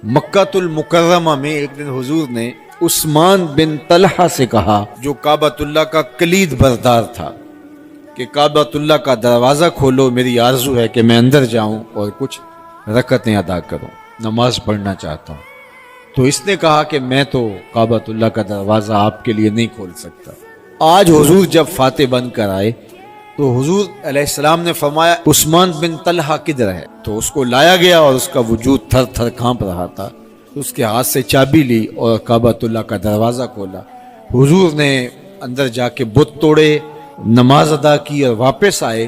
مکۃ المکرمہ میں ایک دن حضور نے عثمان بن طلحہ سے کہا جو کعبۃ اللہ کا کلید بردار تھا کہ کعبۃ اللہ کا دروازہ کھولو، میری آرزو ہے کہ میں اندر جاؤں اور کچھ رکعتیں ادا کروں، نماز پڑھنا چاہتا ہوں۔ تو اس نے کہا کہ میں تو کعبۃ اللہ کا دروازہ آپ کے لیے نہیں کھول سکتا۔ آج حضور جب فاتح بن کر آئے تو حضور علیہ السلام نے فرمایا عثمان بن طلحہ کدھر ہے؟ تو اس کو لایا گیا اور اس کا وجود تھر تھر کانپ رہا تھا۔ اس کے ہاتھ سے چابی لی اور کعبۃ اللہ کا دروازہ کھولا۔ حضور نے اندر جا کے بت توڑے، نماز ادا کی اور واپس آئے۔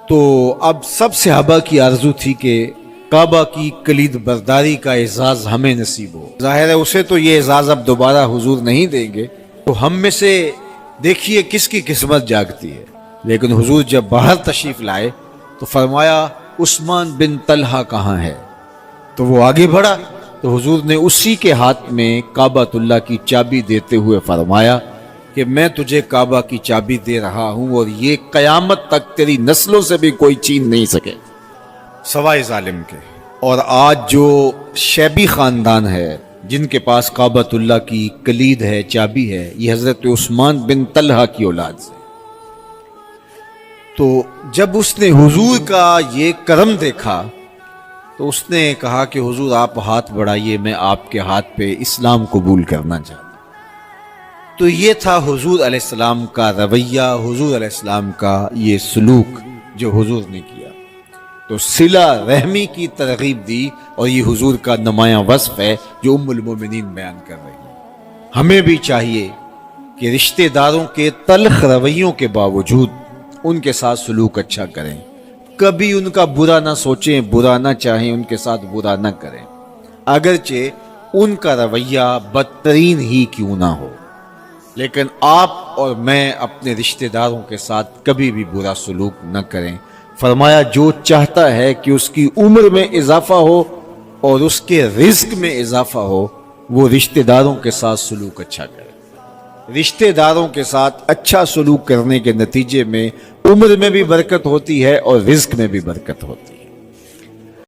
تو اب سب صحابہ کی آرزو تھی کہ کعبہ کی کلید برداری کا اعزاز ہمیں نصیب ہو۔ ظاہر ہے اسے تو یہ اعزاز اب دوبارہ حضور نہیں دیں گے، تو ہم میں سے دیکھیے کس کی قسمت جاگتی ہے۔ لیکن حضور جب باہر تشریف لائے تو فرمایا عثمان بن طلحہ کہاں ہے؟ تو وہ آگے بڑھا تو حضور نے اسی کے ہاتھ میں کعبۃ اللہ کی چابی دیتے ہوئے فرمایا کہ میں تجھے کعبہ کی چابی دے رہا ہوں اور یہ قیامت تک تیری نسلوں سے بھی کوئی چھین نہیں سکے سوائے ظالم کے۔ اور آج جو شیبی خاندان ہے جن کے پاس کعبۃ اللہ کی کلید ہے، چابی ہے، یہ حضرت عثمان بن طلحہ کی اولاد سے۔ تو جب اس نے حضور کا یہ کرم دیکھا تو اس نے کہا کہ حضور آپ ہاتھ بڑھائیے، میں آپ کے ہاتھ پہ اسلام قبول کرنا چاہتا ہوں۔ تو یہ تھا حضور علیہ السلام کا رویہ، حضور علیہ السلام کا یہ سلوک جو حضور نے کیا۔ تو صلہ رحمی کی ترغیب دی اور یہ حضور کا نمایاں وصف ہے جو ام المومنین بیان کر رہی ہیں۔ ہمیں بھی چاہیے کہ رشتہ داروں کے تلخ رویوں کے باوجود ان کے ساتھ سلوک اچھا کریں، کبھی ان کا برا نہ سوچیں، برا نہ چاہیں، ان کے ساتھ برا نہ کریں، اگرچہ ان کا رویہ بدترین ہی کیوں نہ ہو۔ لیکن آپ اور میں اپنے رشتہ داروں کے ساتھ کبھی بھی برا سلوک نہ کریں۔ فرمایا جو چاہتا ہے کہ اس کی عمر میں اضافہ ہو اور اس کے رزق میں اضافہ ہو، وہ رشتہ داروں کے ساتھ سلوک اچھا کرے۔ رشتہ داروں کے ساتھ اچھا سلوک کرنے کے نتیجے میں عمر میں بھی برکت ہوتی ہے اور رزق میں بھی برکت ہوتی ہے۔